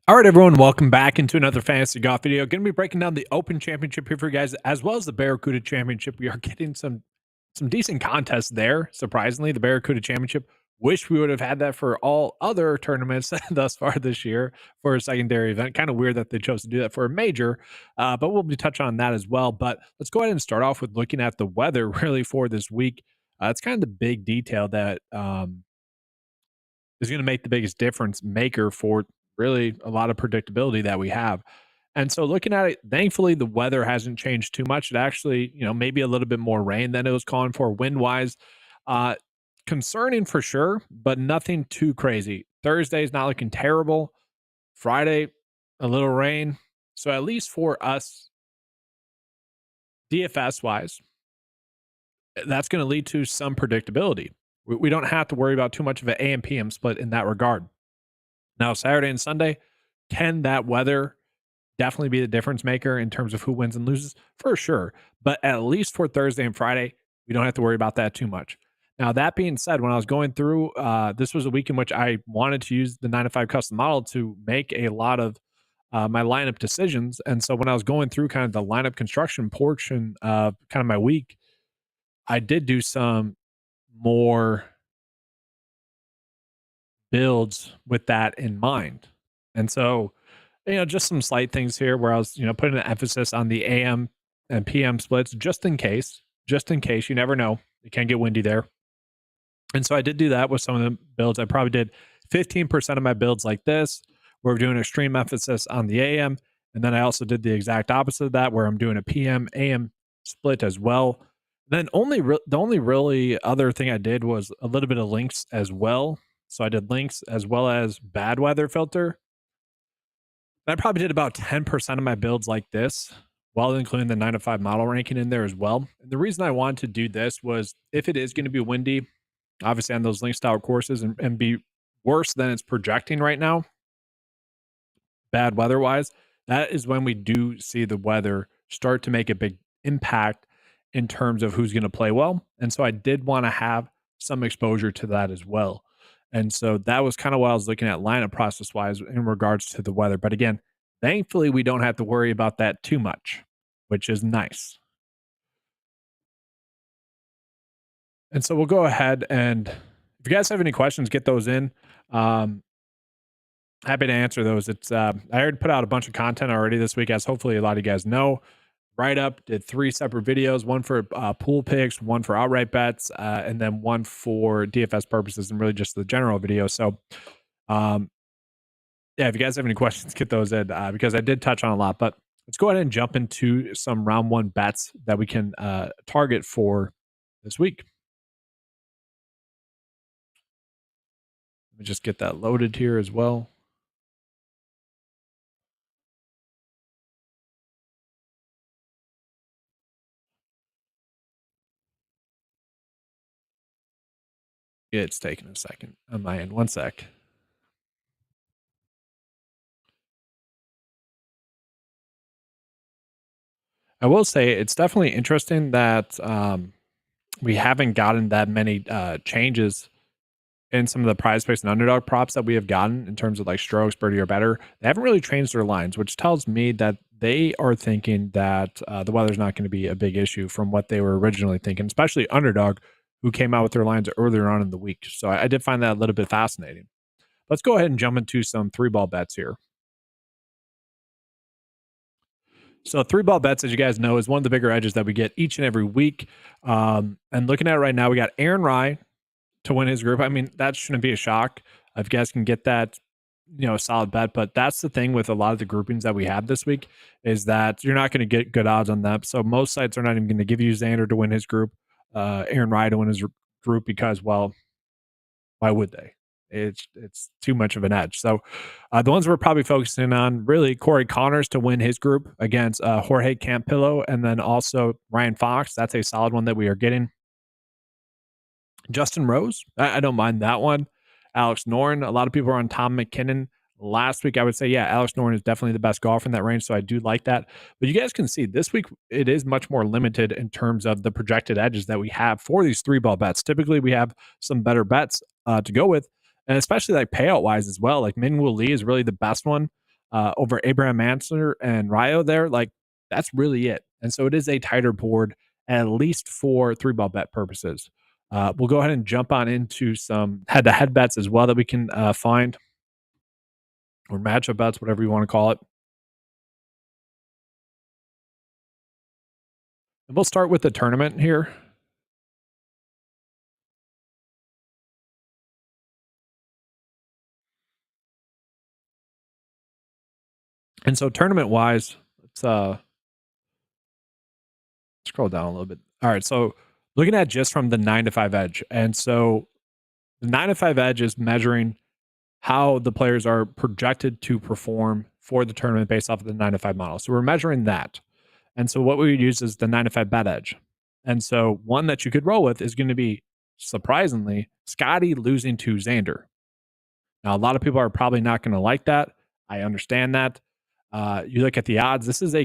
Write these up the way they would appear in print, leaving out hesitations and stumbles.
All right, everyone, welcome back into another fantasy golf video. Going to be breaking down the Open Championship here for you guys, as well as the Barracuda Championship. We are getting some decent contests there. Surprisingly, the Barracuda Championship. Wish we would have had that for all other tournaments thus far this year for a secondary event. Kind of weird that they chose to do that for a major, but we'll be touching on that as well. But let's go ahead and start off with looking at the weather really for this week. It's kind of the big detail that is going to make the biggest difference maker for really a lot of predictability that we have. And so looking at it, thankfully the weather hasn't changed too much. It actually, maybe a little bit more rain than it was calling for wind wise. Uh Concerning for sure, but nothing too crazy. Thursday's not looking terrible. Friday, a little rain. So at least for us, DFS wise, that's going to lead to some predictability. We don't have to worry about too much of an AM PM split in that regard. Now, Saturday and Sunday, can that weather definitely be the difference maker in terms of who wins and loses? For sure. But at least for Thursday and Friday, we don't have to worry about that too much. Now, that being said, when I was going through, this was a week in which I wanted to use the 9 to 5 custom model to make a lot of my lineup decisions. And so when I was going through kind of the lineup construction portion of kind of my week, I did do some more builds with that in mind. And so, just some slight things here where I was, putting an emphasis on the AM and PM splits just in case, you never know. It can get windy there. And so I did do that with some of the builds. I probably did 15% of my builds like this, where we're doing extreme emphasis on the AM. And then I also did the exact opposite of that, where I'm doing a PM AM split as well. Then the only really other thing I did was a little bit of links as well. So I did links as well as bad weather filter. I probably did about 10% of my builds like this, while including the 9 to 5 model ranking in there as well. And the reason I wanted to do this was if it is going to be windy, obviously on those link style courses, and be worse than it's projecting right now, bad weather wise, that is when we do see the weather start to make a big impact in terms of who's going to play well. And so I did want to have some exposure to that as well. And so that was kind of what I was looking at lineup process wise in regards to the weather. But again, thankfully, we don't have to worry about that too much, which is nice. And so we'll go ahead, and if you guys have any questions, get those in. Happy to answer those. It's I already put out a bunch of content already this week, as hopefully a lot of you guys know. Write up did 3 separate videos, one for pool picks, one for outright bets, and then one for DFS purposes, and really just the general video. So, yeah, if you guys have any questions, get those in because I did touch on a lot. But let's go ahead and jump into some round 1 bets that we can target for this week. Let me just get that loaded here as well. It's taking a second on my end. 1 sec. I will say it's definitely interesting that we haven't gotten that many changes in some of the PrizePicks and Underdog props that we have gotten in terms of like strokes, birdie or better. They haven't really changed their lines, which tells me that they are thinking that the weather's not going to be a big issue from what they were originally thinking, especially Underdog, who came out with their lines earlier on in the week. So I did find that a little bit fascinating. Let's go ahead and jump into some 3-ball bets here. So 3-ball bets, as you guys know, is one of the bigger edges that we get each and every week. And looking at it right now, we got Aaron Rye to win his group. I mean, that shouldn't be a shock. If you guys can get that, a solid bet. But that's the thing with a lot of the groupings that we have this week, is that you're not going to get good odds on that. So most sites are not even going to give you Xander to win his group, Aaron Rye to win his group, because, well, why would they? It's too much of an edge. So the ones we're probably focusing on, really, Corey Connors to win his group against Jorge Campillo, and then also Ryan Fox. That's a solid one that we are getting. Justin Rose, I don't mind that one. Alex Noren, a lot of people are on Tom McKinnon. Last week, I would say, yeah, Alex Noren is definitely the best golfer in that range, so I do like that. But you guys can see this week, it is much more limited in terms of the projected edges that we have for these 3-ball bets. Typically, we have some better bets to go with, and especially like payout-wise as well. Like Minwoo Lee is really the best one over Abraham Manser and Ryo there, like that's really it. And so it is a tighter board, at least for 3-ball bet purposes. We'll go ahead and jump on into some head-to-head bets as well that we can find, or matchup bets, whatever you want to call it. And we'll start with the tournament here. And so tournament-wise, let's scroll down a little bit. All right, so looking at just from the 9-to-5 edge. And so the 9-to-5 edge is measuring how the players are projected to perform for the tournament based off of the 9-to-5 model. So we're measuring that. And so what we would use is the 9-to-5 bet edge. And so one that you could roll with is going to be, surprisingly, Scotty losing to Xander. Now, a lot of people are probably not going to like that. I understand that. You look at the odds, this is a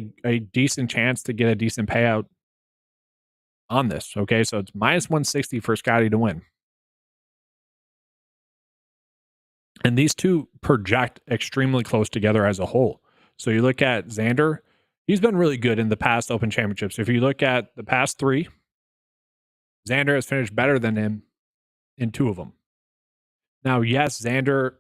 decent chance to get a decent payout on this. Okay, so it's minus 160 for Scotty to win. And these two project extremely close together as a whole. So you look at Xander, he's been really good in the past Open Championships. If you look at the past 3, Xander has finished better than him in 2 of them. Now, yes, Xander,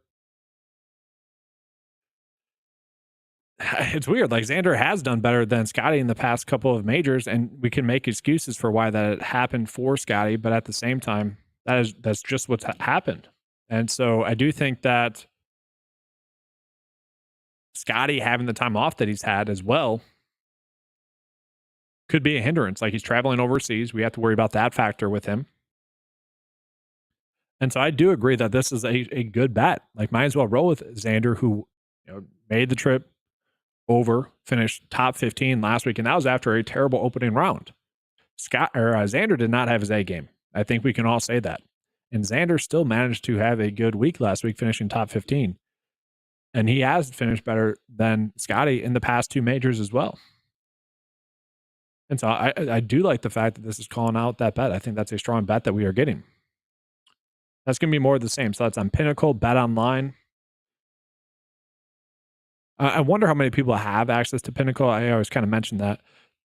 it's weird. Like Xander has done better than Scotty in the past couple of majors, and we can make excuses for why that happened for Scotty, but at the same time, that's just what's happened. And so I do think that Scotty having the time off that he's had as well could be a hindrance. Like he's traveling overseas. We have to worry about that factor with him. And so I do agree that this is a good bet. Like might as well roll with Xander, who made the trip over, finished top 15 last week, and that was after a terrible opening round. Xander did not have his A game. I think we can all say that. And Xander still managed to have a good week last week, finishing top 15. And he has finished better than Scotty in the past 2 majors as well. And so I do like the fact that this is calling out that bet. I think that's a strong bet that we are getting. That's going to be more of the same. So that's on Pinnacle, Bet Online. I wonder how many people have access to Pinnacle. I always kind of mention that.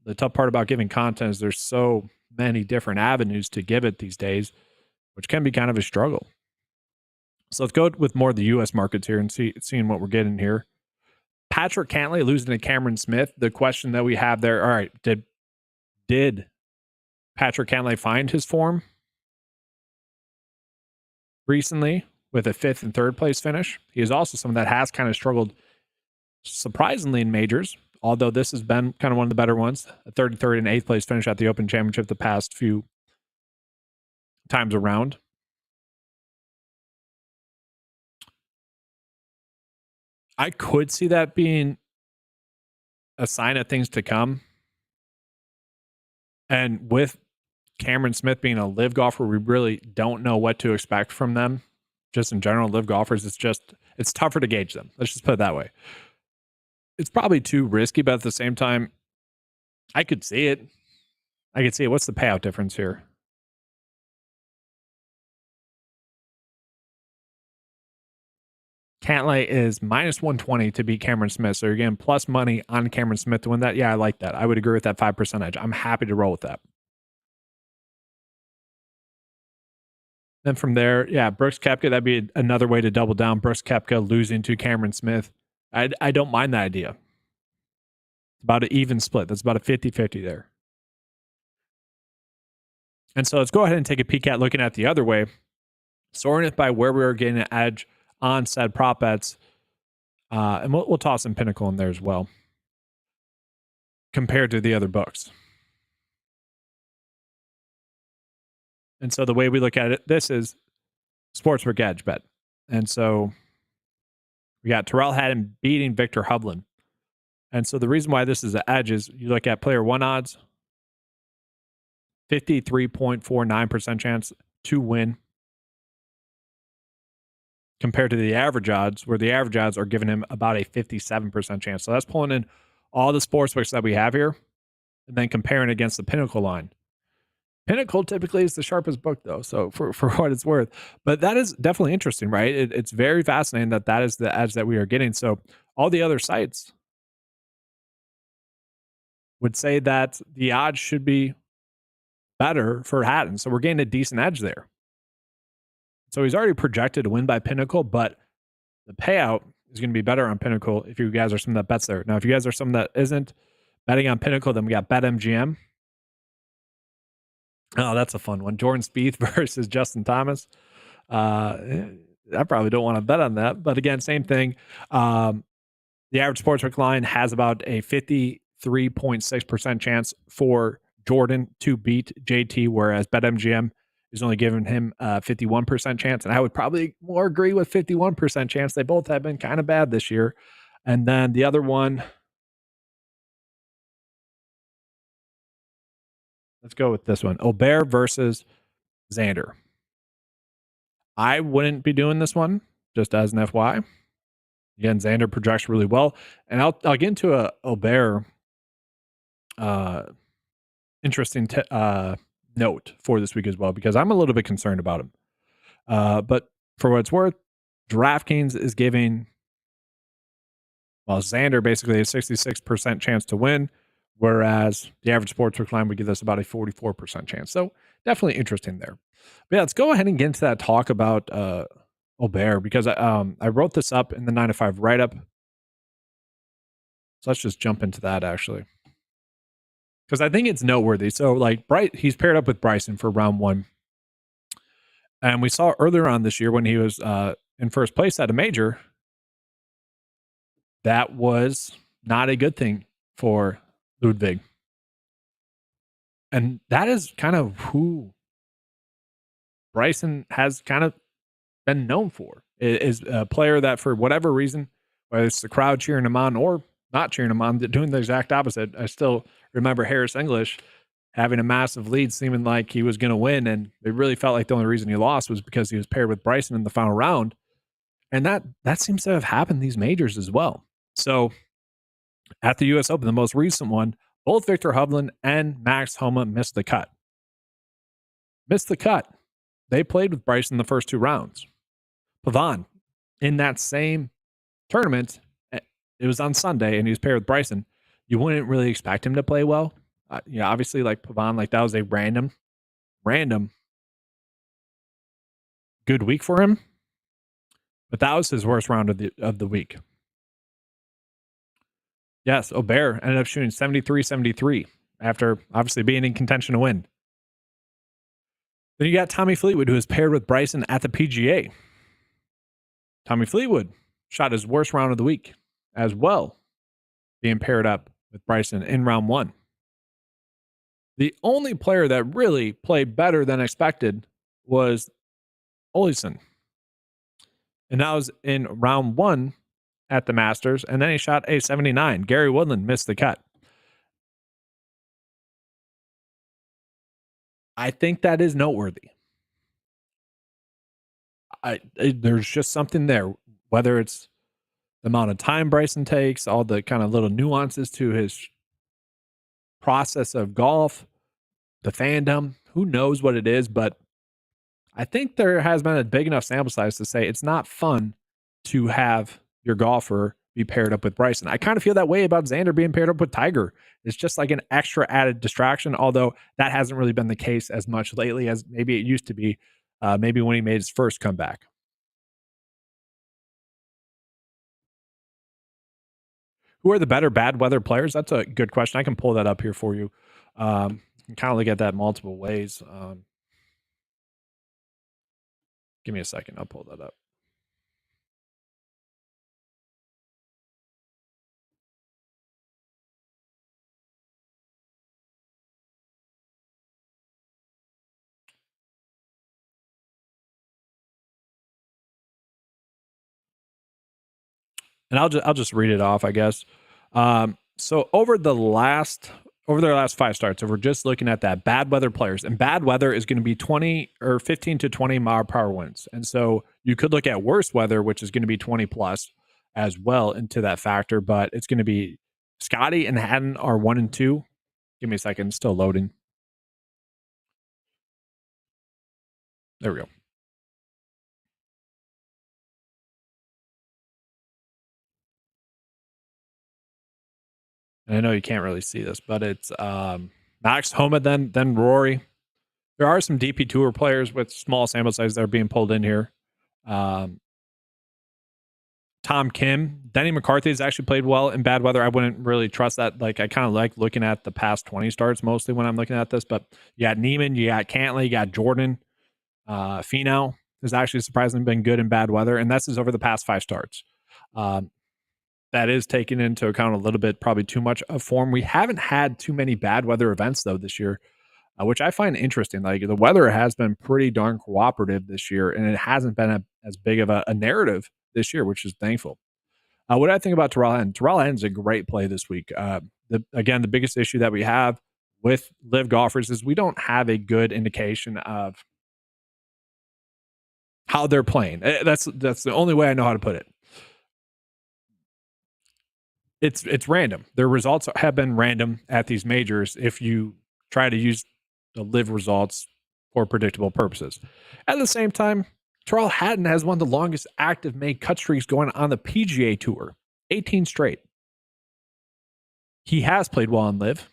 The tough part about giving content is there's so many different avenues to give it these days, which can be kind of a struggle. So let's go with more of the U.S. markets here and seeing what we're getting here. Patrick Cantlay losing to Cameron Smith. The question that we have there, all right, did Patrick Cantlay find his form recently with a 5th and 3rd place finish? He is also someone that has kind of struggled surprisingly in majors, although this has been kind of one of the better ones. A 33rd and 8th place finish at the Open Championship the past few times around. I could see that being a sign of things to come. And with Cameron Smith being a live golfer, we really don't know what to expect from them. Just in general, live golfers, it's tougher to gauge them. Let's just put it that way. It's probably too risky, but at the same time, I could see it. What's the payout difference here? Cantlay is minus 120 to beat Cameron Smith. So you're getting plus money on Cameron Smith to win that. Yeah, I like that. I would agree with that 5% edge. I'm happy to roll with that. Then from there, yeah, Brooks Koepka, that'd be another way to double down. Brooks Koepka losing to Cameron Smith. I don't mind that idea. It's about an even split. That's about a 50-50 there. And so let's go ahead and take a peek at looking at the other way. Sorting it by where we are getting an edge on said prop bets. And we'll toss some Pinnacle in there as well, compared to the other books. And so the way we look at it, this is Sportsbook Edge bet. And so we got Terrell Hatton beating Victor Hovland. And so the reason why this is an edge is you look at player 1 odds, 53.49% chance to win, compared to the average odds, where the average odds are giving him about a 57% chance. So that's pulling in all the sportsbooks that we have here and then comparing against the Pinnacle line. Pinnacle typically is the sharpest book, though, so for what it's worth. But that is definitely interesting, right? It's very fascinating that is the edge that we are getting. So all the other sites would say that the odds should be better for Hatton. So we're getting a decent edge there. So he's already projected to win by Pinnacle, but the payout is going to be better on Pinnacle if you guys are someone that bets there. Now, if you guys are someone that isn't betting on Pinnacle, then we got BetMGM. Oh, that's a fun one. Jordan Spieth versus Justin Thomas. I probably don't want to bet on that. But again, same thing. The average sportsbook line has about a 53.6% chance for Jordan to beat JT, whereas BetMGM is only giving him a 51% chance. And I would probably more agree with 51% chance. They both have been kind of bad this year. And then the other one, let's go with this one. Aubert versus Xander. I wouldn't be doing this one, just as an FY. Again, Xander projects really well. And I'll get into a Aubert interesting note for this week as well, because I'm a little bit concerned about him. But for what it's worth, DraftKings is giving, well, Xander basically a 66% chance to win, whereas the average sportsbook line would give us about a 44% chance. So definitely interesting there. But yeah, let's go ahead and get into that talk about Aubert, because I wrote this up in the 9 to 5 write-up. So let's just jump into that, actually, because I think it's noteworthy. So, like, he's paired up with Bryson for round one. And we saw earlier on this year when he was in first place at a major, that was not a good thing for Ludwig. And that is kind of who Bryson has kind of been known for, is a player that, for whatever reason, whether it's the crowd cheering him on or not cheering him on, doing the exact opposite. I still remember Harris English having a massive lead, seeming like he was going to win, and it really felt like the only reason he lost was because he was paired with Bryson in the final round. And that seems to have happened these majors as well. So at the U.S. Open, the most recent one, both Victor Hovland and Max Homa missed the cut. They played with Bryson in the first two rounds. Pavon, in that same tournament, it was on Sunday, and he was paired with Bryson. You wouldn't really expect him to play well. Obviously, like Pavon, like that was a random good week for him. But that was his worst round of the week. Yes, Aubert ended up shooting 73-73 after obviously being in contention to win. Then you got Tommy Fleetwood, who is paired with Bryson at the PGA. Tommy Fleetwood shot his worst round of the week as well, being paired up with Bryson in round one. The only player that really played better than expected was Polzin. And that was in round one at the Masters, and then he shot a 79. Gary Woodland missed the cut. I think that is noteworthy. There's just something there, whether it's the amount of time Bryson takes, all the kind of little nuances to his process of golf, the fandom, who knows what it is, but I think there has been a big enough sample size to say it's not fun to have your golfer be paired up with Bryson. I kind of feel that way about Xander being paired up with Tiger. It's just like an extra added distraction, although that hasn't really been the case as much lately as maybe it used to be, maybe when he made his first comeback. Who are the better bad weather players? That's a good question. I can pull that up here for you. You can kind of look at that multiple ways. Give me a second. I'll pull that up. And I'll just read it off, I guess. So over their last 5 starts, if we're just looking at that, bad weather players, and bad weather is going to be 20 or 15 to 20 mile per hour winds. And so you could look at worse weather, which is going to be 20 plus as well into that factor, but it's going to be Scotty and Hatton are 1 and 2. Give me a second, it's still loading. There we go. And I know you can't really see this, but it's Max Homa, then Rory. There are some DP Tour players with small sample size that are being pulled in here. Tom Kim, Denny McCarthy has actually played well in bad weather. I wouldn't really trust that. Like, I kind of like looking at the past 20 starts mostly when I'm looking at this. But you got Neiman, you got Cantley, you got Jordan. Finau has actually surprisingly been good in bad weather, and this is over the past 5 starts. That is taking into account a little bit, probably too much of form. We haven't had too many bad weather events, though, this year, which I find interesting. Like, the weather has been pretty darn cooperative this year, and it hasn't been as big of a narrative this year, which is thankful. What do I think about Terrell Hatton? Terrell Hatton's a great play this week. Again, the biggest issue that we have with live golfers is we don't have a good indication of how they're playing. That's the only way I know how to put it. It's random. Their results have been random at these majors if you try to use the live results for predictable purposes. At the same time, Terrell Hatton has one of the longest active May cut streaks going on the PGA Tour, 18 straight. He has played well on live,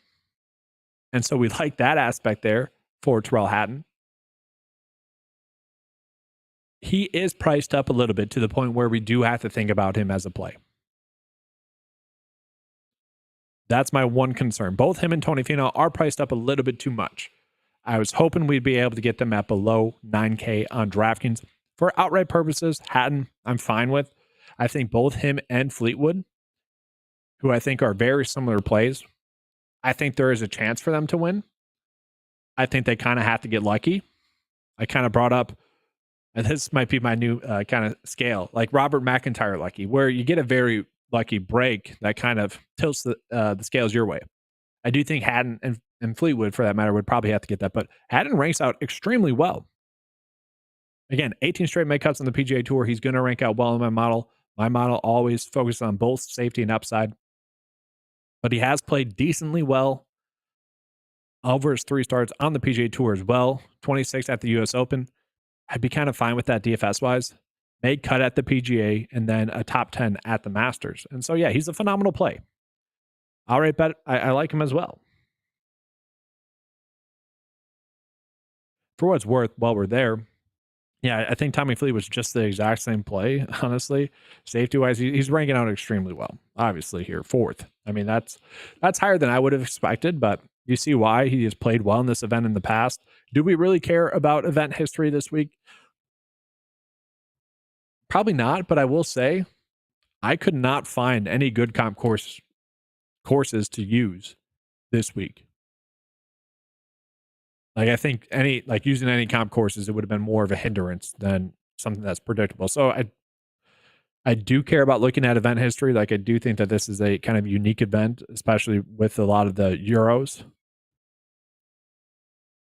and so we like that aspect there for Terrell Hatton. He is priced up a little bit to the point where we do have to think about him as a play. That's my one concern. Both him and Tony Finau are priced up a little bit too much. I was hoping we'd be able to get them at below $9K on DraftKings. For outright purposes, Hatton, I'm fine with. I think both him and Fleetwood, who I think are very similar plays, I think there is a chance for them to win. I think they kind of have to get lucky. I kind of brought up, and this might be my new kind of scale, like Robert McIntyre lucky, where you get a very lucky break that kind of tilts the scales your way. I do think Hatton and Fleetwood, for that matter, would probably have to get that, but Hatton ranks out extremely well. Again, 18 straight May cuts on the PGA Tour. He's going to rank out well in my model. My model always focuses on both safety and upside, but he has played decently well over his 3 starts on the PGA Tour as well. 26 at the U.S. Open. I'd be kind of fine with that DFS-wise. May cut at the PGA and then a top 10 at the Masters. And so, yeah, he's a phenomenal play. All right, bet I like him as well. For what's worth, while we're there, yeah, I think Tommy Fleet was just the exact same play, honestly. Safety-wise, he's ranking out extremely well, obviously, here, 4th. I mean, that's higher than I would have expected, but you see why he has played well in this event in the past. Do we really care about event history this week? Probably not, but I will say I could not find any good comp courses to use this week. Like, I think using any comp courses, it would have been more of a hindrance than something that's predictable. So I do care about looking at event history. Like, I do think that this is a kind of unique event, especially with a lot of the Euros.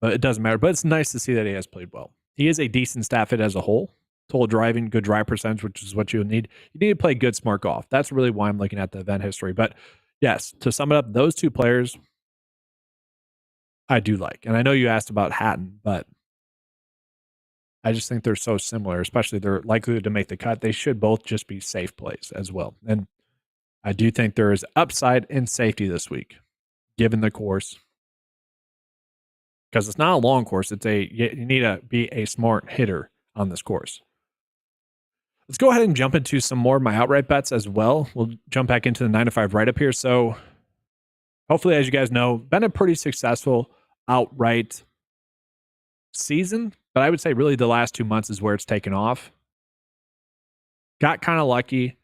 But it doesn't matter. But it's nice to see that he has played well. He is a decent stat fit as a whole. Total driving, good drive percentage, which is what you need. You need to play good smart golf. That's really why I'm looking at the event history. But yes, to sum it up, those 2 players I do like. And I know you asked about Hatton, but I just think they're so similar, especially they're likely to make the cut. They should both just be safe plays as well. And I do think there is upside in safety this week, given the course. Because it's not a long course. You need to be a smart hitter on this course. Let's go ahead and jump into some more of my outright bets as well. We'll jump back into the 9 to 5 right up here. So hopefully, as you guys know, been a pretty successful outright season, but I would say really the last 2 months is where it's taken off. Got kind of lucky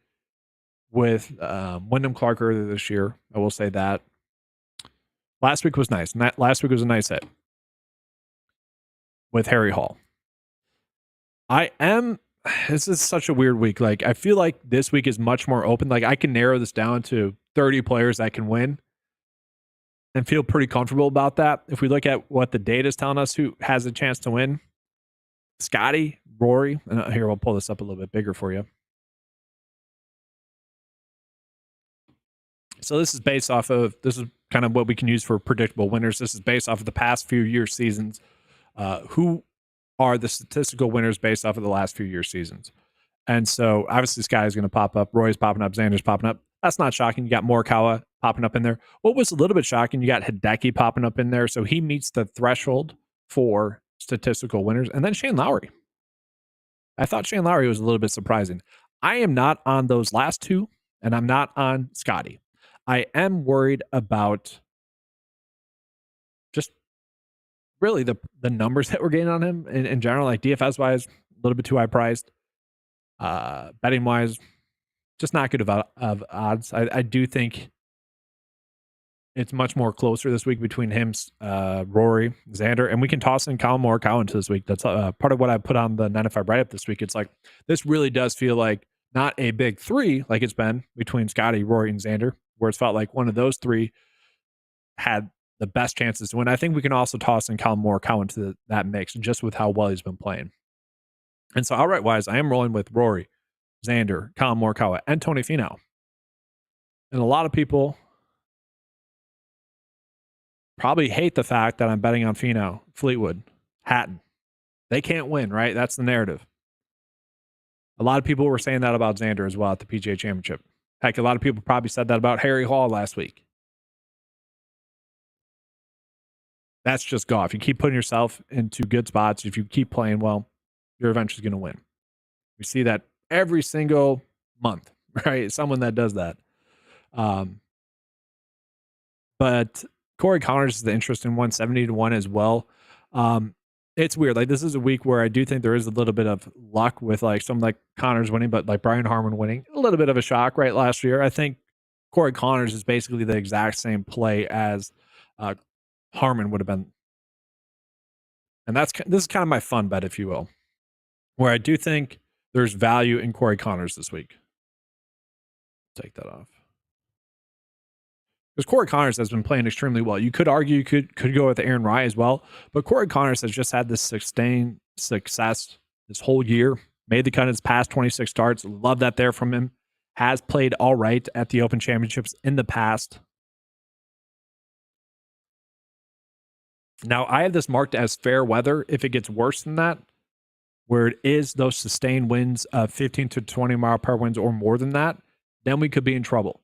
with Wyndham Clark earlier this year. I will say that. Last week was nice. Last week was a nice hit with Harry Hall. This is such a weird week. Like, I feel like this week is much more open. Like, I can narrow this down to 30 players that can win and feel pretty comfortable about that. If we look at what the data is telling us who has a chance to win, Scotty, Rory, and here, we'll pull this up a little bit bigger for you. So this is kind of what we can use for predictable winners. This is based off of the past few years' seasons. Who are the statistical winners based off of the last few years' seasons? And so obviously Sky is going to pop up. Roy's popping up. Xander's popping up. That's not shocking. You got Morikawa popping up in there. What was a little bit shocking, you got Hideki popping up in there. So he meets the threshold for statistical winners. And then Shane Lowry. I thought Shane Lowry was a little bit surprising. I am not on those last two, and I'm not on Scotty. I am worried about just really the numbers that we're getting on him in general, like DFS wise, a little bit too high priced. Betting wise, just not good of odds. I do think it's much more closer this week between him, Rory, Xander, and we can toss in Colin Morikawa into this week. That's part of what I put on the 9-5 write-up this week. It's like, this really does feel like not a big three like it's been between Scotty, Rory, and Xander, where it's felt like one of those three had the best chances to win. I think we can also toss in Colin Morikawa into that mix just with how well he's been playing. And so outright-wise, I am rolling with Rory, Xander, Colin Morikawa, and Tony Finau. And a lot of people probably hate the fact that I'm betting on Finau, Fleetwood, Hatton. They can't win, right? That's the narrative. A lot of people were saying that about Xander as well at the PGA Championship. Heck, a lot of people probably said that about Harry Hall last week. That's just golf. You keep putting yourself into good spots. If you keep playing well, you're eventually going to win. We see that every single month, right? Someone that does that. But Corey Connors is the interesting one, 70-1 as well. It's weird. Like, this is a week where I do think there is a little bit of luck with like some like Connors winning, but like Brian Harman winning, a little bit of a shock, right? Last year, I think Corey Connors is basically the exact same play as Harman would have been. And this is kind of my fun bet, if you will, where I do think there's value in Corey Connors this week. Take that off. Because Corey Connors has been playing extremely well. You could argue you could go with Aaron Rai as well, but Corey Connors has just had this sustained success this whole year. Made the cut in his past 26 starts. Love that there from him. Has played all right at the Open Championships in the past. Now, I have this marked as fair weather. If it gets worse than that, where it is those sustained winds of 15 to 20 mile per hour winds or more than that, then we could be in trouble.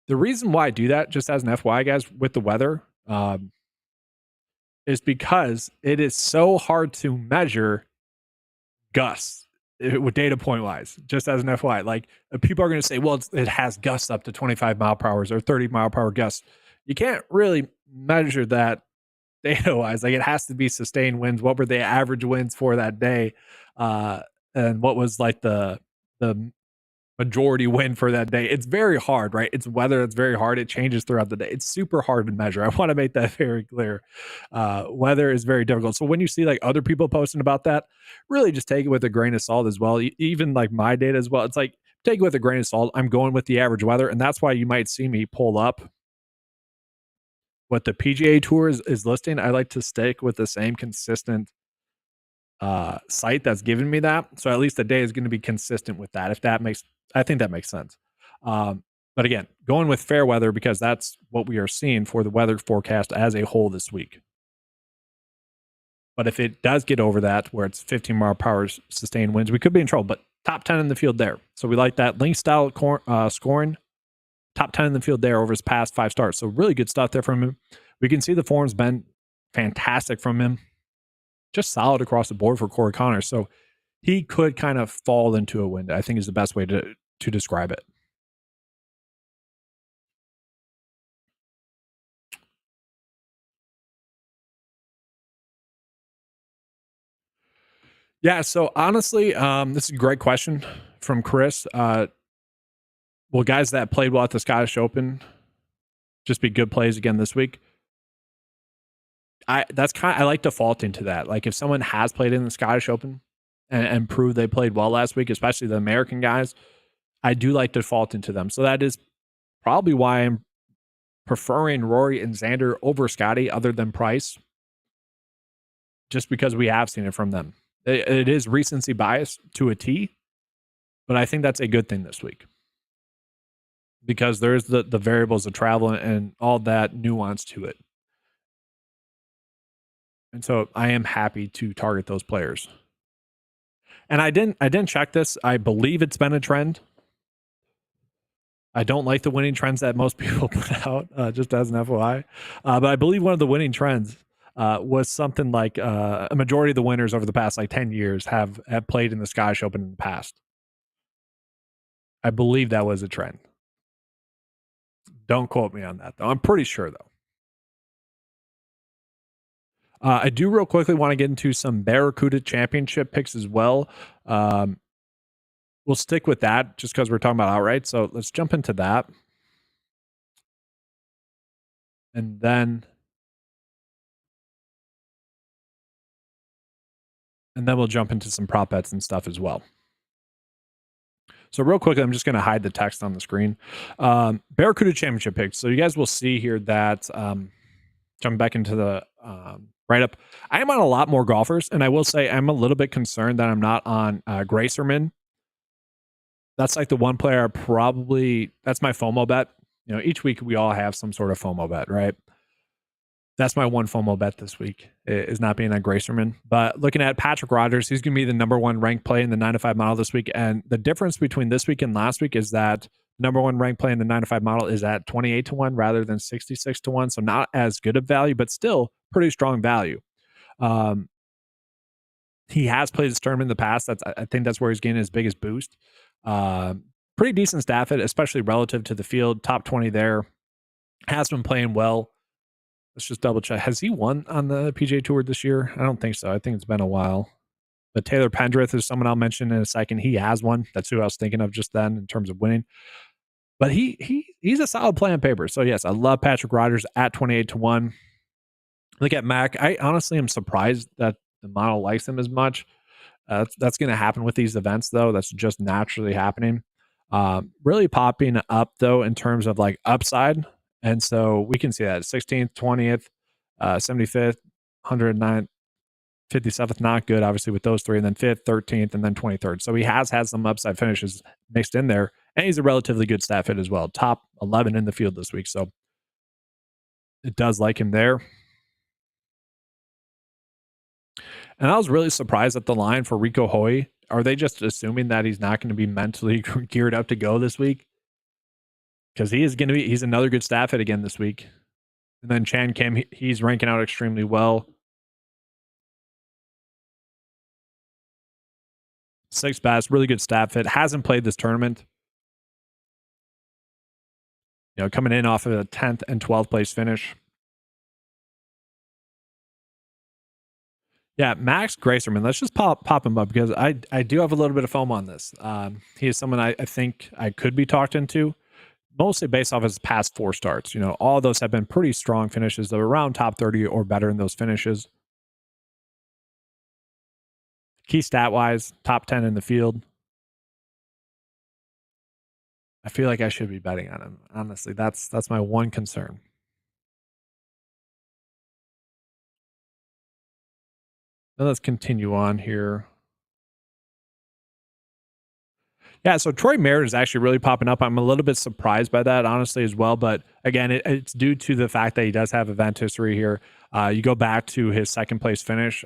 The reason why I do that, just as an FYI, guys, with the weather, is because it is so hard to measure gusts with data point wise, just as an FYI. Like, people are going to say, well, it has gusts up to 25 mile per hour or 30 mile per hour gusts. You can't really measure that data wise. Like, it has to be sustained winds. What were the average winds for that day? And what was like the majority win for that day? It's very hard, right? It's weather. It's very hard. It changes throughout the day. It's super hard to measure. I want to make that very clear. Weather is very difficult. So when you see like other people posting about that, really just take it with a grain of salt as well. Even like my data as well. It's like, take it with a grain of salt. I'm going with the average weather. And that's why you might see me pull up what the PGA Tour is listing. I like to stick with the same consistent site that's giving me that. So at least the day is going to be consistent with that. I think that makes sense. But again, going with fair weather because that's what we are seeing for the weather forecast as a whole this week. But if it does get over that, where it's 15 mile per hour sustained winds, we could be in trouble. But top 10 in the field there. So we like that. Link style scoring, top 10 in the field there over his past 5 starts. So really good stuff there from him. We can see the form's been fantastic from him. Just solid across the board for Corey Connors. So he could kind of fall into a wind, I think is the best way to describe it. Yeah, so honestly, this is a great question from Chris. Will guys that played well at the Scottish Open just be good plays again this week? I like defaulting to that. Like, if someone has played in the Scottish Open and proved they played well last week, especially the American guys, I do like defaulting to them. So that is probably why I'm preferring Rory and Xander over Scotty, other than price, just because we have seen it from them. It is recency bias to a T, but I think that's a good thing this week because there's the variables of travel and all that nuance to it. And so I am happy to target those players. And I didn't check this. I believe it's been a trend I don't like the winning trends that most people put out, just as an FYI. But I believe one of the winning trends was something like a majority of the winners over the past like 10 years have played in the Scottish Open in the past. I believe that was a trend. Don't quote me on that, though. I'm pretty sure, though. I do real quickly want to get into some Barracuda Championship picks as well. We'll stick with that just because we're talking about outright. So let's jump into that. And then we'll jump into some prop bets and stuff as well. So real quickly, I'm just going to hide the text on the screen. Barracuda Championship picks. So you guys will see here that jumping back into the write-up, I am on a lot more golfers, and I will say I'm a little bit concerned that I'm not on Gracerman. That's like the one player that's my FOMO bet. You know, each week we all have some sort of FOMO bet, right? That's my one FOMO bet this week, is not being on Gracerman. But looking at Patrick Rogers, he's going to be the number one ranked play in the 9-to-5 model this week. And the difference between this week and last week is that number one ranked play in the 9-to-5 model is at 28-1 rather than 66-1. So not as good of value, but still pretty strong value. He has played this tournament in the past. I think that's where he's getting his biggest boost. Pretty decent stat fit, especially relative to the field. Top 20 there. Has been playing well. Let's just double check. Has he won on the PGA Tour this year? I don't think so. I think it's been a while. But Taylor Pendrith is someone I'll mention in a second. He has one. That's who I was thinking of just then in terms of winning. But he's a solid play on paper. So yes, I love Patrick Rogers at 28-1. Look at Mac. I honestly am surprised that the model likes him as much. That's going to happen with these events, though. That's just naturally happening. Really popping up, though, in terms of like upside. And so we can see that 16th, 20th, 75th, 109th, 57th, not good, obviously, with those three, and then 5th, 13th, and then 23rd. So he has had some upside finishes mixed in there, and he's a relatively good stat fit as well. Top 11 in the field this week. So it does like him there. And I was really surprised at the line for Rico Hoy. Are they just assuming that he's not going to be mentally geared up to go this week? Because he's another good stat fit again this week. And then Chan Kim, he's ranking out extremely well. 6th best, really good stat fit. Hasn't played this tournament. You know, coming in off of a 10th and 12th place finish. Yeah, Max Gracerman. Let's just pop him up because I do have a little bit of foam on this. He is someone I think I could be talked into, mostly based off his past 4 starts. You know, all of those have been pretty strong finishes. They're around top 30 or better in those finishes. Key stat wise, top 10 in the field. I feel like I should be betting on him. Honestly, that's my one concern. Now let's continue on here. Yeah, so Troy Merritt is actually really popping up. I'm a little bit surprised by that, honestly, as well. But again, it's due to the fact that he does have event history here. You go back to his 2nd place finish.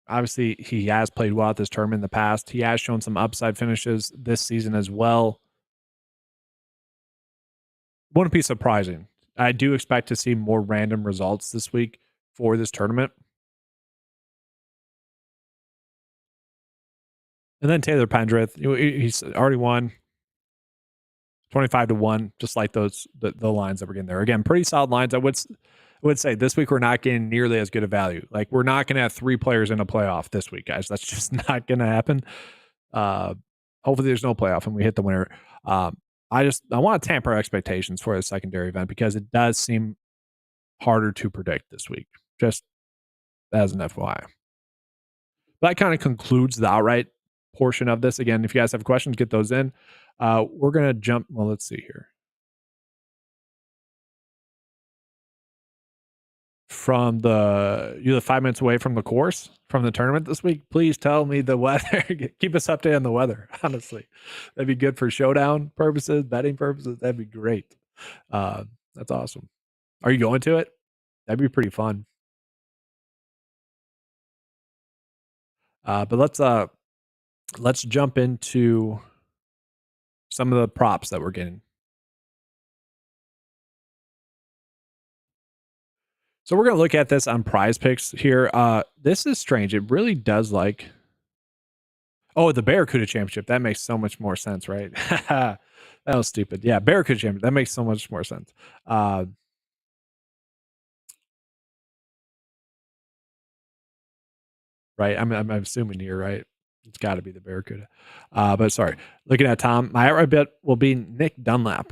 Obviously, he has played well at this tournament in the past. He has shown some upside finishes this season as well. Wouldn't be surprising. I do expect to see more random results this week for this tournament. And then Taylor Pendrith, he's already won 25-1, just like those the lines that we're getting there. Again, pretty solid lines. I would say this week we're not getting nearly as good a value. Like we're not going to have 3 players in a playoff this week, guys. That's just not going to happen. Hopefully there's no playoff and we hit the winner. I want to tamper expectations for the secondary event because it does seem harder to predict this week, just as an FYI. That kind of concludes the outright portion of this. Again, if you guys have questions, get those in. We're going to jump. Well, let's see here. You're 5 minutes away from the course, from the tournament this week. Please tell me the weather. Keep us updated on the weather. Honestly, that'd be good for showdown purposes, betting purposes. That'd be great. That's awesome. Are you going to it? That'd be pretty fun. But let's jump into some of the props that we're getting. So we're going to look at this on PrizePicks here. This is strange. It really does like, oh, the Barracuda Championship. That makes so much more sense, right? That was stupid. Yeah, Barracuda Championship. That makes so much more sense. Right. I'm assuming here, right? It's got to be the Barracuda. But sorry, looking at Tom, my outright bet will be Nick Dunlap.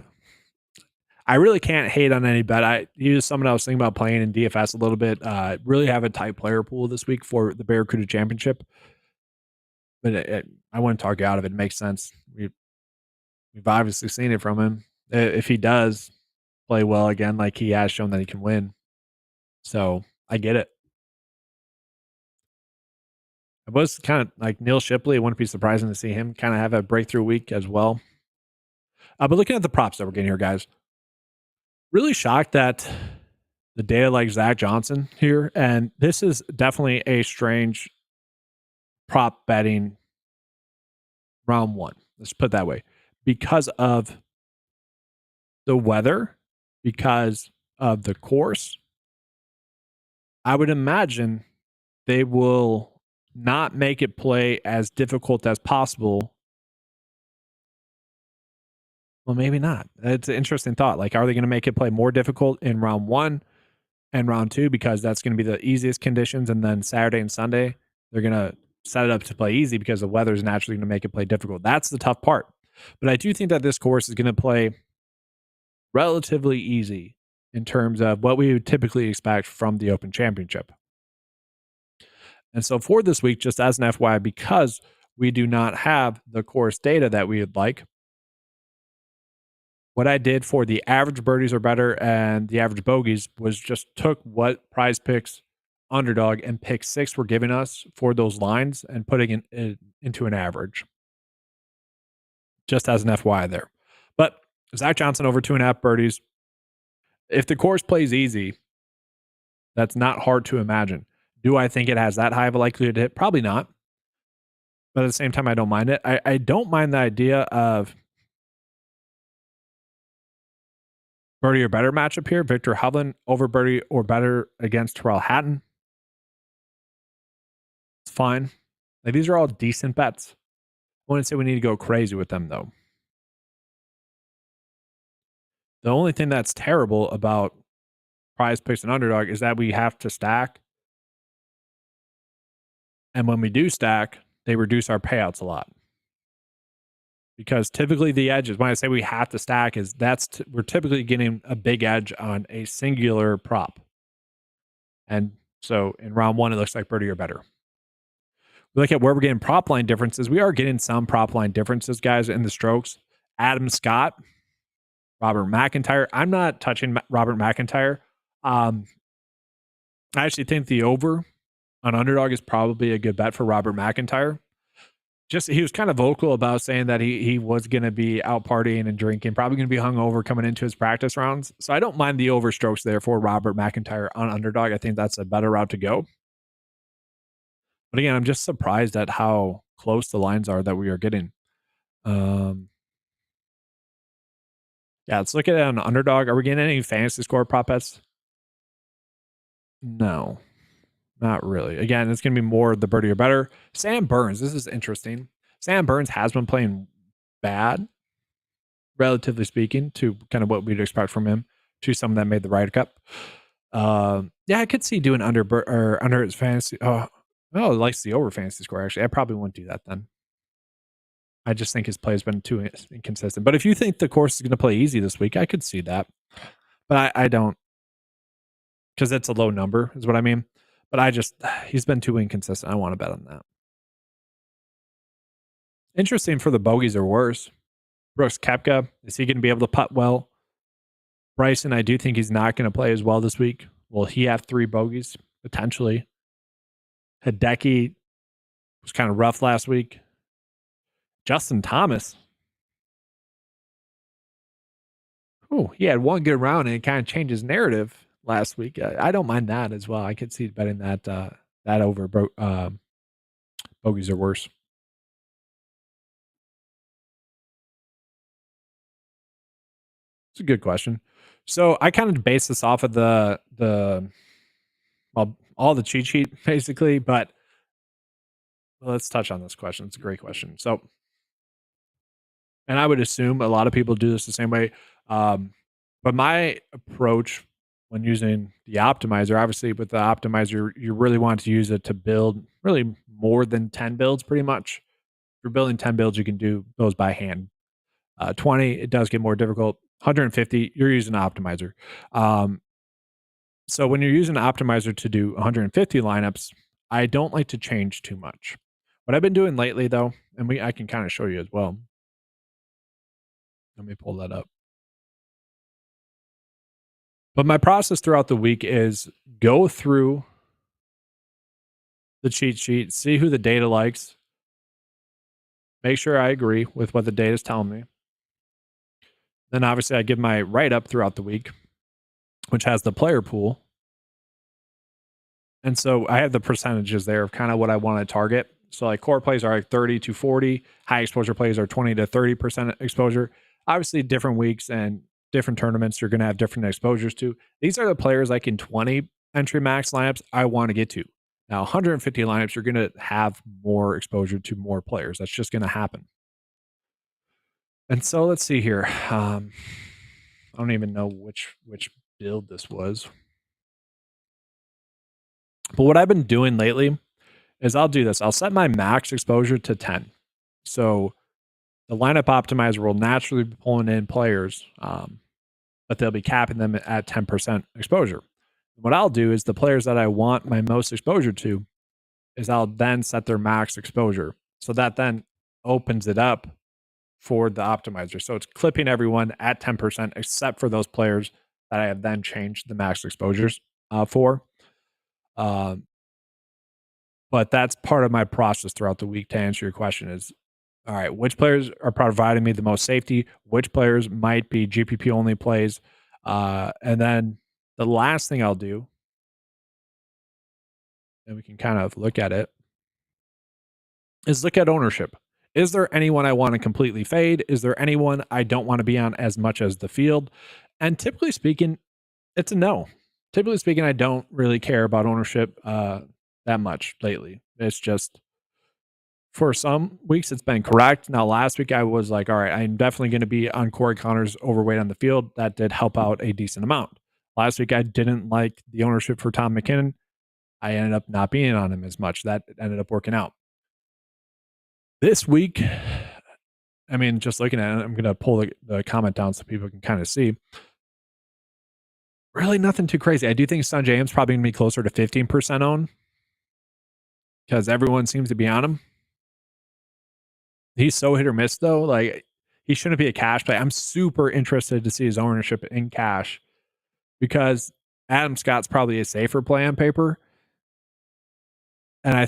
I really can't hate on any bet. He was someone I was thinking about playing in DFS a little bit. Really have a tight player pool this week for the Barracuda Championship, but I wouldn't talk you out of it. It makes sense. We've obviously seen it from him. If he does play well again, like he has shown that he can win, so I get it. It was kind of like Neil Shipley. It wouldn't be surprising to see him kind of have a breakthrough week as well. But looking at the props that we're getting here, guys, really shocked that the data like Zach Johnson here, and this is definitely a strange prop betting round one. Let's put it that way, because of the weather, because of the course. I would imagine they will not make it play as difficult as possible. Well, maybe not. It's an interesting thought. Like, are they going to make it play more difficult in round one and round two because that's going to be the easiest conditions, and then Saturday and Sunday they're going to set it up to play easy because the weather is naturally going to make it play difficult. That's the tough part. But I do think that this course is going to play relatively easy in terms of what we would typically expect from the Open Championship. And so for this week, just as an FYI, because we do not have the course data that we would like, what I did for the average birdies or better and the average bogeys was just took what PrizePicks Underdog and Pick 6 were giving us for those lines and putting it into an average. Just as an FYI there. But Zach Johnson over 2.5 birdies. If the course plays easy, that's not hard to imagine. Do I think it has that high of a likelihood to hit? Probably not. But at the same time, I don't mind it. I don't mind the idea of birdie or better matchup here. Victor Hovland over birdie or better against Terrell Hatton. It's fine. Like, these are all decent bets. I wouldn't say we need to go crazy with them, though. The only thing that's terrible about PrizePicks and Underdog is that we have to stack. And when we do stack, they reduce our payouts a lot. Because typically the edges, when I say we have to stack, is we're typically getting a big edge on a singular prop. And so in round one, it looks like birdie or better. We look at where we're getting prop line differences. We are getting some prop line differences, guys, in the strokes. Adam Scott, Robert McIntyre. I'm not touching Robert McIntyre. I actually think the over on Underdog is probably a good bet for Robert McIntyre. Just he was kind of vocal about saying that he was going to be out partying and drinking, probably going to be hungover coming into his practice rounds. So I don't mind the overstrokes there for Robert McIntyre on Underdog. I think that's a better route to go. But again, I'm just surprised at how close the lines are that we are getting. Yeah, let's look at it on Underdog. Are we getting any fantasy score prop bets? No, not really. Again, it's going to be more the birdie or better. Sam Burns, this is interesting. Sam Burns has been playing bad, relatively speaking, to kind of what we'd expect from him, to someone that made the Ryder Cup. Yeah, I could see doing under his fantasy. Oh, likes the over fantasy score, actually. I probably wouldn't do that then. I just think his play has been too inconsistent. But if you think the course is going to play easy this week, I could see that. But I don't, because it's a low number, is what I mean. But he's been too inconsistent. I want to bet on that. Interesting for the bogeys or worse. Brooks Koepka, is he going to be able to putt well? Bryson, I do think he's not going to play as well this week. Will he have 3 bogeys? Potentially. Hideki was kind of rough last week. Justin Thomas. Oh, he had one good round and it kind of changed his narrative last week. I don't mind that as well. I could see betting that over bogeys or worse. It's a good question. So I kind of base this off of all the cheat sheet basically, but let's touch on this question. It's a great question. So, and I would assume a lot of people do this the same way. But my approach when using the optimizer, obviously with the optimizer, you really want to use it to build really more than 10 builds pretty much. If you're building 10 builds, you can do those by hand. 20, it does get more difficult. 150, you're using an optimizer. So when you're using an optimizer to do 150 lineups, I don't like to change too much. What I've been doing lately, though, and I can kind of show you as well. Let me pull that up. But my process throughout the week is go through the cheat sheet, see who the data likes, make sure I agree with what the data is telling me. Then obviously I give my write-up throughout the week, which has the player pool. And so I have the percentages there of kind of what I want to target. So like core plays are like 30 to 40, high exposure plays are 20 to 30% exposure. Obviously different weeks and different tournaments you're going to have different exposures to. These are the players like in 20 entry max lineups I want to get to. Now 150 lineups you're going to have more exposure to more players. That's just going to happen. And so let's see here. I don't even know which build this was. But what I've been doing lately is I'll do this. I'll set my max exposure to 10. So the lineup optimizer will naturally be pulling in players, but they'll be capping them at 10% exposure. What I'll do is the players that I want my most exposure to is I'll then set their max exposure. So that then opens it up for the optimizer. So it's clipping everyone at 10% except for those players that I have then changed the max exposures for. But that's part of my process throughout the week to answer your question is, all right, which players are providing me the most safety? Which players might be GPP only plays? And then the last thing I'll do, and we can kind of look at it, is look at ownership. Is there anyone I want to completely fade? Is there anyone I don't want to be on as much as the field? And typically speaking, it's a no. Typically speaking, I don't really care about ownership that much lately. It's just for some weeks it's been correct. Now last week I was like, all right, I'm definitely going to be on Corey Connors overweight on the field. That did help out a decent amount. Last week I didn't like the ownership for Tom McKinnon. I ended up not being on him as much. That ended up working out. This week, I mean, just looking at it, I'm going to pull the comment down so people can kind of see. Really nothing too crazy. I do think Sanjay's probably going to be closer to 15% owned because everyone seems to be on him. He's so hit or miss, though. Like, he shouldn't be a cash play. I'm super interested to see his ownership in cash because Adam Scott's probably a safer play on paper. And I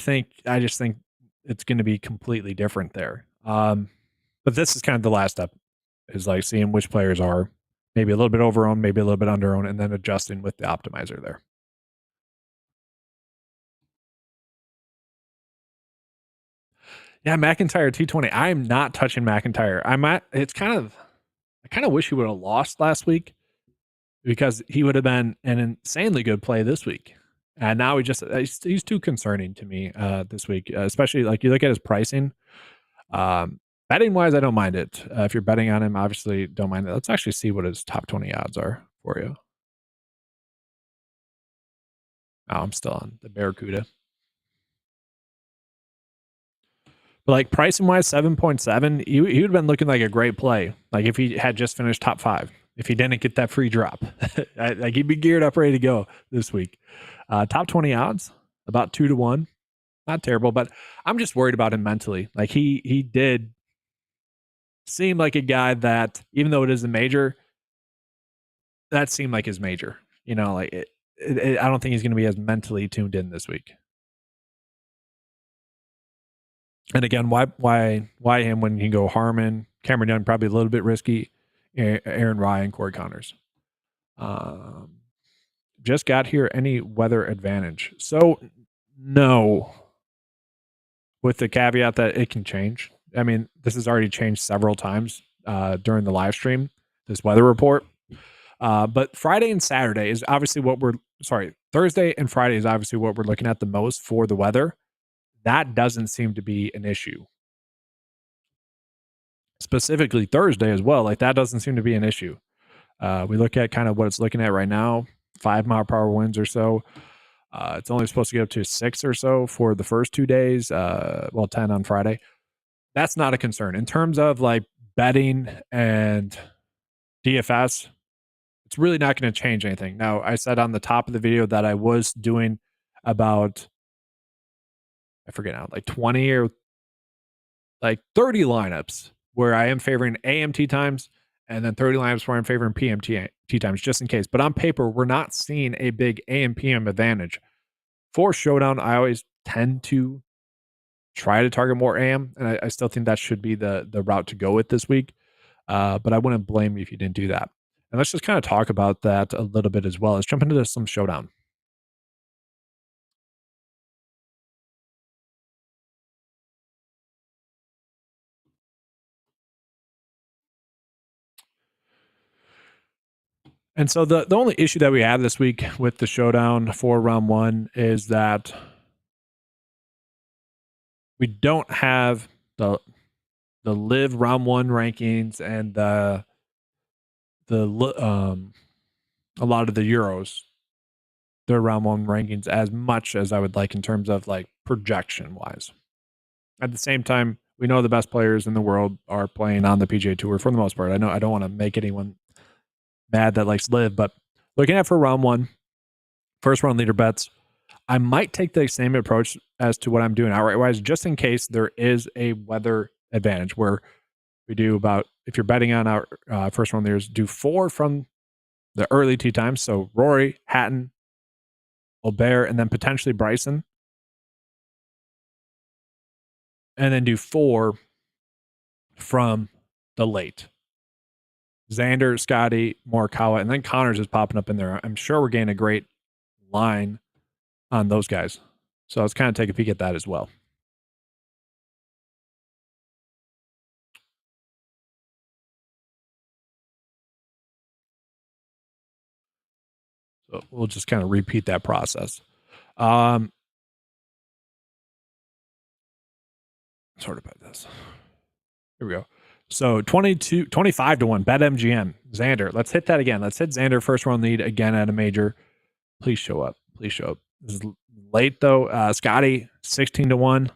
just think it's going to be completely different there. But this is kind of the last step is like seeing which players are maybe a little bit over owned, maybe a little bit under owned, and then adjusting with the optimizer there. Yeah, McIntyre T20. I am not touching McIntyre. I kind of wish he would have lost last week because he would have been an insanely good play this week. And now he's too concerning to me this week, especially like you look at his pricing. Betting wise, I don't mind it. If you're betting on him, obviously don't mind it. Let's actually see what his top 20 odds are for you. Oh, I'm still on the Barracuda. But like pricing wise, 7.7, he would have been looking like a great play. Like if he had just finished top 5, if he didn't get that free drop, like he'd be geared up, ready to go this week. Top 20 odds, about 2 to 1. Not terrible, but I'm just worried about him mentally. Like he did seem like a guy that, even though it is a major, that seemed like his major. You know, like I don't think he's going to be as mentally tuned in this week. And again, why him when you can go Harmon, Cameron Young, probably a little bit risky, Aaron Ryan, Corey Connors. Just got here, any weather advantage? So no, with the caveat that it can change. I mean, this has already changed several times during the live stream, this weather report. But Friday and Saturday is obviously Thursday and Friday is obviously what we're looking at the most for the weather. That doesn't seem to be an issue. Specifically Thursday as well. Like that doesn't seem to be an issue. We look at kind of what it's looking at right now, 5-mile-per-hour winds or so. It's only supposed to get up to 6 or so for the first 2 days. 10 on Friday. That's not a concern. In terms of like betting and DFS, it's really not going to change anything. Now, I said on the top of the video that I was doing about, I forget now, like 20 or like 30 lineups where I am favoring AM tee times and then 30 lineups where I'm favoring PM tee times just in case. But on paper, we're not seeing a big AM PM advantage. For Showdown, I always tend to try to target more AM, and I still think that should be the route to go with this week. But I wouldn't blame you if you didn't do that. And let's just kind of talk about that a little bit as well. Let's jump into some Showdown. And so the only issue that we have this week with the Showdown for round one is that we don't have the live round one rankings and a lot of the Euros, their round one rankings as much as I would like in terms of like projection wise. At the same time, we know the best players in the world are playing on the PGA Tour for the most part. I know I don't want to make anyone mad that likes live, but looking at for round one, first round leader bets, I might take the same approach as to what I'm doing outright wise, just in case there is a weather advantage where we do about, if you're betting on our first round leaders, do 4 from the early tee times. So Rory, Hatton, Aubert, and then potentially Bryson. And then do 4 from the late. Xander, Scotty, Morikawa, and then Connors is popping up in there. I'm sure we're getting a great line on those guys. So let's kind of take a peek at that as well. So we'll just kind of repeat that process. Sort about this. Here we go. So 25 to 1, bet MGM. Xander. Let's hit that again. Let's hit Xander first round lead again at a major. Please show up. Please show up. This is late though. Scotty, 16 to 1.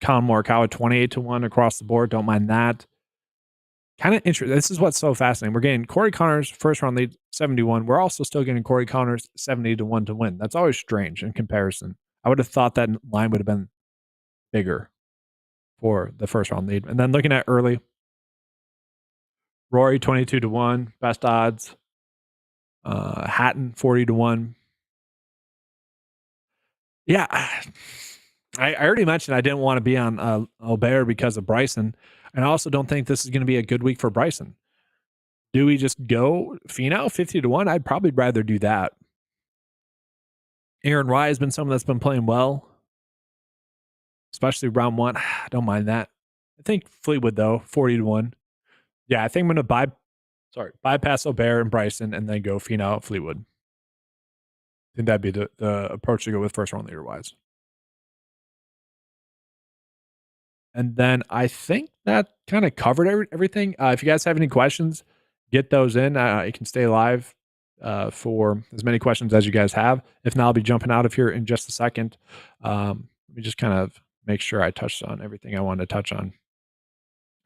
Colin Morikawa, 28 to 1 across the board. Don't mind that. Kind of interesting. This is what's so fascinating. We're getting Corey Connors first round lead 71. We're also still getting Corey Connors 70 to 1 to win. That's always strange in comparison. I would have thought that line would have been bigger for the first round lead. And then looking at early, Rory 22 to 1, best odds. Hatton 40 to 1. Yeah. I already mentioned I didn't want to be on Aubert because of Bryson. And I also don't think this is going to be a good week for Bryson. Do we just go Finau 50 to 1? I'd probably rather do that. Aaron Rai has been someone that's been playing well, especially round one. I don't mind that. I think Fleetwood, though, 40 to 1. Yeah, I think I'm going to bypass Aubert and Bryson and then go Finau Fleetwood. I think that'd be the approach to go with first round leader wise. And then I think that kind of covered everything. If you guys have any questions, get those in. You can stay live for as many questions as you guys have. If not, I'll be jumping out of here in just a second. Let me just kind of make sure I touched on everything I wanted to touch on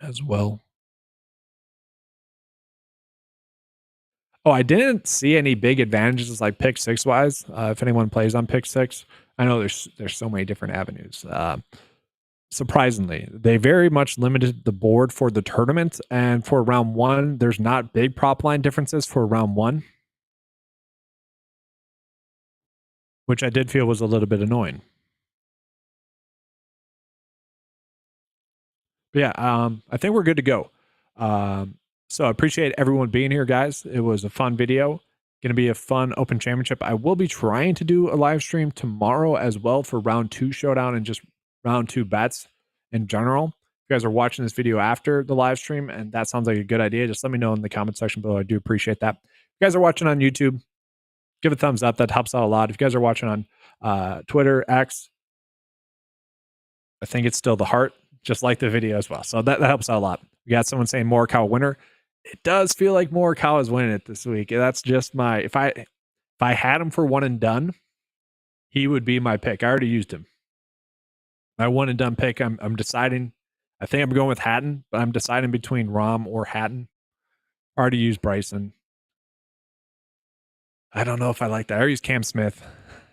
as well. Oh, I didn't see any big advantages like pick six wise. If anyone plays on pick six, I know there's so many different avenues. Surprisingly, they very much limited the board for the tournament, and for round one, there's not big prop line differences for round one, which I did feel was a little bit annoying. But yeah, I think we're good to go. So I appreciate everyone being here, guys. It was a fun video. Going to be a fun open championship. I will be trying to do a live stream tomorrow as well for round 2 showdown and just round 2 bets in general. you guys are watching this video after the live stream and that sounds like a good idea, just let me know in the comment section below. I do appreciate that. If you guys are watching on YouTube, give a thumbs up. That helps out a lot. If you guys are watching on Twitter, X, I think it's still the heart, just like the video as well. So that helps out a lot. We got someone saying Morikawa winner. It does feel like Morikawa is winning it this week. That's just my, if I had him for one and done, he would be my pick. I already used him. My one and done pick, I'm deciding. I think I'm going with Hatton, but I'm deciding between Rahm or Hatton. I already used Bryson. I don't know if I like that. I already used Cam Smith.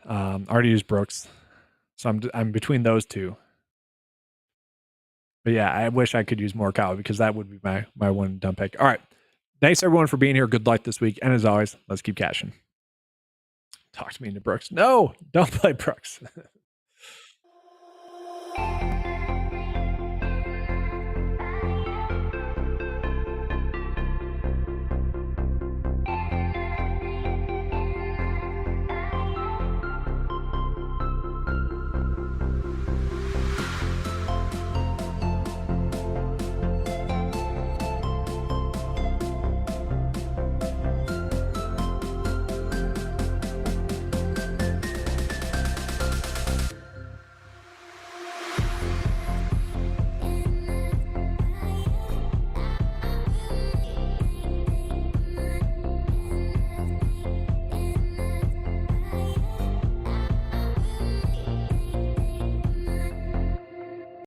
Already used Brooks. So I'm between those two. But yeah, I wish I could use Morikawa because that would be my one and done pick. All right. Thanks everyone for being here. Good luck this week. And as always, let's keep cashing. Talk to me into Brooks. No, don't play Brooks.